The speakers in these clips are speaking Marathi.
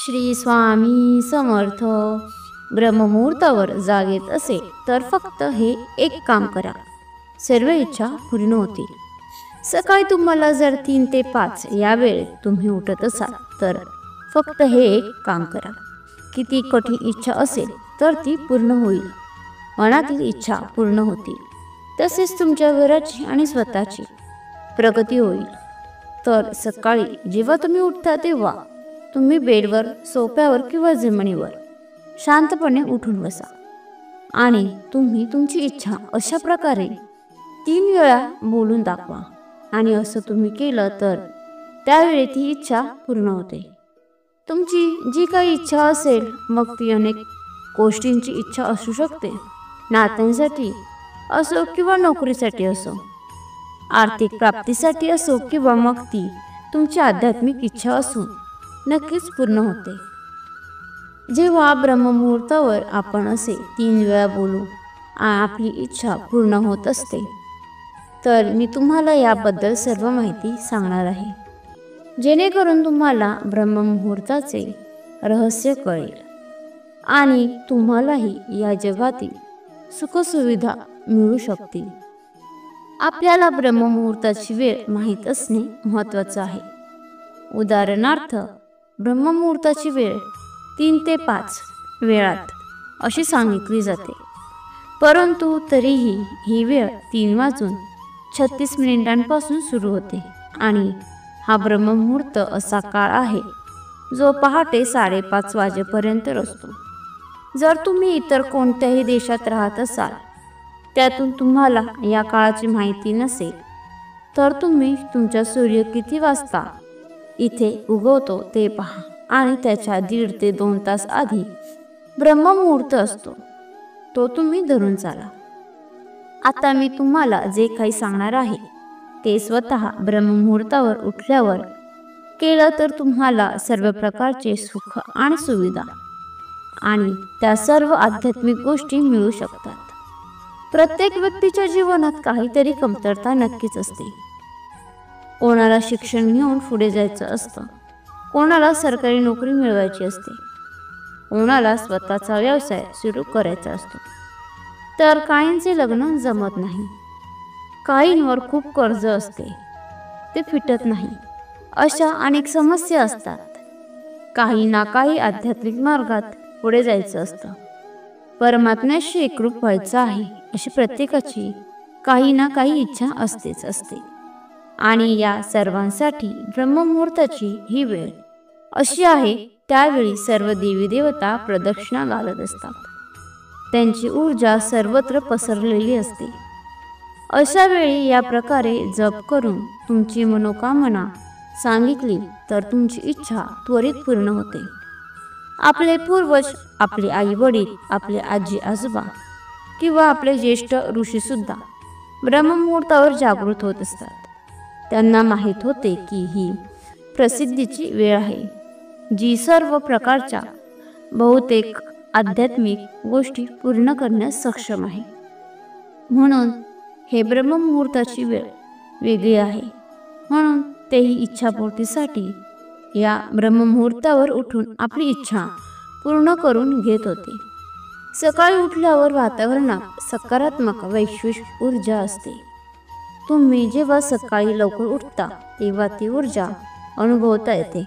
श्री स्वामी समर्थ. ब्रह्ममुहूर्तावर जागेत असे तर फक्त हे एक काम करा, सर्व इच्छा पूर्ण होतील. सकाळी तुम्हाला जर 3 ते 5 या वेळेत तुम्ही उठत असाल तर फक्त हे एक काम करा. किती कठीण इच्छा असेल तर ती पूर्ण होईल. मनातील इच्छा पूर्ण होतील. तसेच तुमच्या घराची आणि स्वतःची प्रगती होईल. तर सकाळी जेव्हा तुम्ही उठता तेव्हा तुम्ही बेडवर, सोफ्यावर किंवा जमिनीवर शांतपणे उठून बसा आणि तुम्ही तुमची इच्छा अशा प्रकारे 3 वेळा बोलून दाखवा. आणि असं तुम्ही केलं तर त्यावेळी ती इच्छा पूर्ण होते. तुमची जी काही इच्छा असेल, मग ती अनेक गोष्टींची इच्छा असू शकते. नात्यांसाठी असो किंवा नोकरीसाठी असो, आर्थिक प्राप्तीसाठी असो किंवा मग ती तुमची आध्यात्मिक इच्छा असून नक्कीच पूर्ण होते. जेव्हा ब्रह्ममुहूर्तावर आपण असे 3 वेळा बोलू आपली इच्छा पूर्ण होत असते, तर मी तुम्हाला याबद्दल सर्व माहिती सांगणार आहे, जेणेकरून तुम्हाला ब्रह्ममुहूर्ताचे रहस्य कळेल आणि तुम्हालाही या जगातील सुखसुविधा मिळू शकतील. आपल्याला ब्रह्ममुहूर्ताची वेळ माहीत असणे महत्त्वाचे आहे. उदाहरणार्थ, ब्रह्ममुहूर्ताची वेळ 3 ते 5 वेळात अशी सांगितली जाते. परंतु तरीही ही वेळ 3:36 सुरू होते आणि हा ब्रह्ममुहूर्त असा काळ आहे जो पहाटे 5:30 वाजेपर्यंत असतो. जर तुम्ही इतर कोणत्याही देशात राहत असाल, त्यातून तुम्हाला या काळाची माहिती नसेल, तर तुम्ही तुमचा सूर्य किती वाजता इथे उगवतो ते पहा आणि त्याच्या 1.5 ते 2 तास आधी ब्रह्ममुहूर्त असतो, तो तुम्ही धरून चाला. आता मी तुम्हाला जे काही सांगणार आहे ते स्वतः ब्रह्ममुहूर्तावर उठल्यावर केलं तर तुम्हाला सर्व प्रकारचे सुख आणि सुविधा आणि त्या सर्व आध्यात्मिक गोष्टी मिळू शकतात. प्रत्येक व्यक्तीच्या जीवनात काहीतरी कमतरता नक्कीच असते. कोणाला शिक्षण घेऊन पुढे जायचं असतं, कोणाला सरकारी नोकरी मिळवायची असते, कोणाला स्वतःचा व्यवसाय सुरू करायचा असतो, तर काहींचे लग्न जमत नाही, काहींवर खूप कर्ज असते, ते फिटत नाही. अशा अनेक समस्या असतात. काही ना काही आध्यात्मिक मार्गात पुढे जायचं असतं. परमात्म्याशी एकरूप व्हायचं आहे अशी प्रत्येकाची काही ना काही इच्छा असतेच असते. आणि या सर्वांसाठी ब्रह्ममुहूर्ताची ही वेळ अशी आहे, त्यावेळी सर्व देवी देवता प्रदक्षिणा घालत असतात. त्यांची ऊर्जा सर्वत्र पसरलेली असते. अशा वेळी या प्रकारे जप करून तुमची मनोकामना सांगितली तर तुमची इच्छा त्वरित पूर्ण होते. आपले पूर्वज, आपले आई वडील, आपले आजी आजोबा किंवा आपले ज्येष्ठ ऋषी सुद्धा ब्रह्ममुहूर्तावर जागृत होत असतात. त्यांना माहीत होते की ही प्रसिद्धीची वेळ आहे, जी सर्व प्रकारच्या बहुतेक आध्यात्मिक गोष्टी पूर्ण करण्यास सक्षम आहे. म्हणून हे ब्रह्ममुहूर्ताची वेळ वेगळी आहे. म्हणून तेही इच्छापूर्तीसाठी या ब्रह्ममुहूर्तावर उठून आपली इच्छा पूर्ण करून घेत होते. सकाळी उठल्यावर वातावरणात सकारात्मक वैश्विक ऊर्जा असते. तुम्ही जेव्हा सकाळी लवकर उठता तेव्हा ती ऊर्जा अनुभवता येते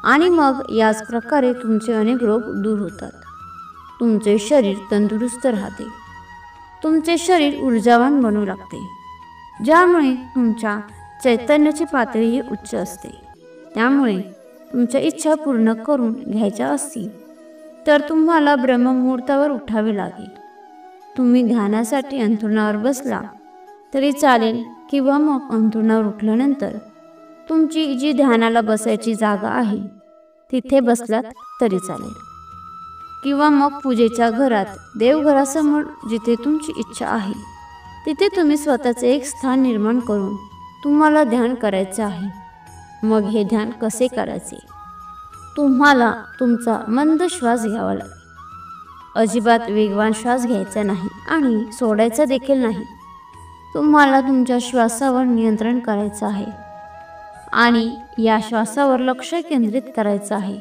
आणि मग याच प्रकारे तुमचे अनेक रोग दूर होतात. तुमचे शरीर तंदुरुस्त राहते, तुमचे शरीर ऊर्जावान बनू लागते, ज्यामुळे तुमच्या चैतन्याची पातळीही उच्च असते. त्यामुळे तुमच्या इच्छा पूर्ण करून घ्यायच्या असतील तर तुम्हाला ब्रह्ममुहूर्तावर उठावे लागेल. तुम्ही ध्यानासाठी अंथरुणावर बसला तरी चालेल किंवा मग अंथरुणावर उठल्यानंतर तुमची जी ध्यानाला बसायची जागा आहे तिथे बसलात तरी चालेल, किंवा मग पूजेच्या घरात, देवघरासमोर जिथे तुमची इच्छा आहे तिथे तुम्ही स्वतःचे एक स्थान निर्माण करून तुम्हाला ध्यान करायचे आहे. मग हे ध्यान कसे करायचे? तुम्हाला तुमचा मंद श्वास घ्यावा लागेल. अजिबात वेगवान श्वास घ्यायचा नाही आणि सोडायचा देखील नाही. तुम्हाला तुमच्या श्वासावर नियंत्रण करायचं आहे आणि या श्वासावर लक्ष केंद्रित करायचं आहे.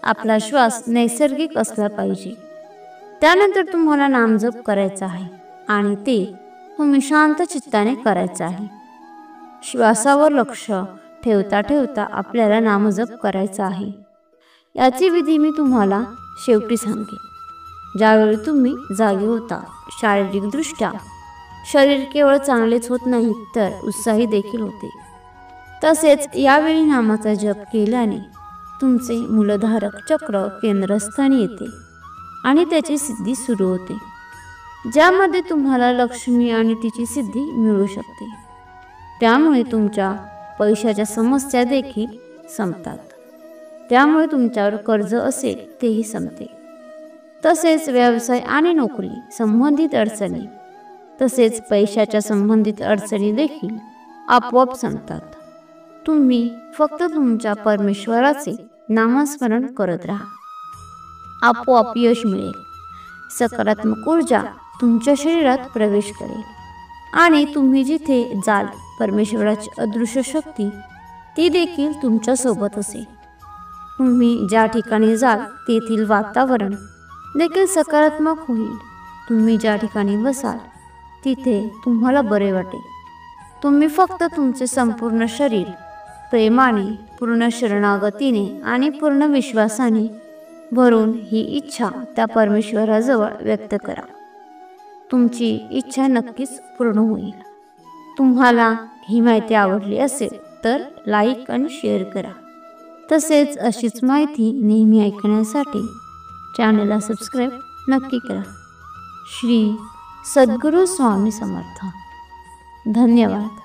आपला श्वास नैसर्गिक असला पाहिजे. त्यानंतर तुम्हाला नामजप करायचा आहे आणि ते तुम्ही शांत चित्ताने करायचं आहे. श्वासावर लक्ष ठेवता ठेवता आपल्याला नामजप करायचा आहे. याची विधी मी तुम्हाला शेवटी सांगेन. ज्यावेळी तुम्ही जागे होता, शारीरिकदृष्ट्या शरीर केवळ चांगलेच होत नाही तर उत्साही देखील होते. तसेच यावेळी नामाचा जप केल्याने तुमचे मूलधारक चक्र केंद्रस्थानी येते आणि त्याची सिद्धी सुरू होते, ज्यामध्ये तुम्हाला लक्ष्मी आणि तिची सिद्धी मिळू शकते. त्यामुळे तुमच्या पैशाच्या समस्या देखील संपतात. त्यामुळे तुमच्यावर कर्ज असेल तेही संपते. तसेच व्यवसाय आणि नोकरी संबंधित अडचणी तसेच पैशाच्या संबंधित अडचणी देखील आपोआप संपतात. तुम्ही फक्त तुमच्या परमेश्वराचे नामस्मरण करत राहा. आपोआप यश मिळेल. सकारात्मक ऊर्जा तुमच्या शरीरात प्रवेश करेल आणि तुम्ही जिथे जाल परमेश्वराची अदृश्य शक्ती ती देखील तुमच्या सोबत असेल. तुम्ही ज्या ठिकाणी जाल तेथील वातावरण देखील सकारात्मक होईल. तुम्ही ज्या ठिकाणी बसाल तिथे तुम्हाला बरे वाटेल. तुम्ही फक्त तुमचे संपूर्ण शरीर प्रेमाने, पूर्ण शरणागतीने आणि पूर्ण विश्वासाने भरून ही इच्छा त्या परमेश्वराजवळ व्यक्त करा. तुमची इच्छा नक्कीच पूर्ण होईल. तुम्हाला ही माहिती आवडली असेल तर लाईक आणि शेअर करा. तसेच अशीच माहिती नेहमी ऐकण्यासाठी चॅनलला सबस्क्राईब नक्की करा. श्री सद्गुरू स्वामी समर्थ. धन्यवाद.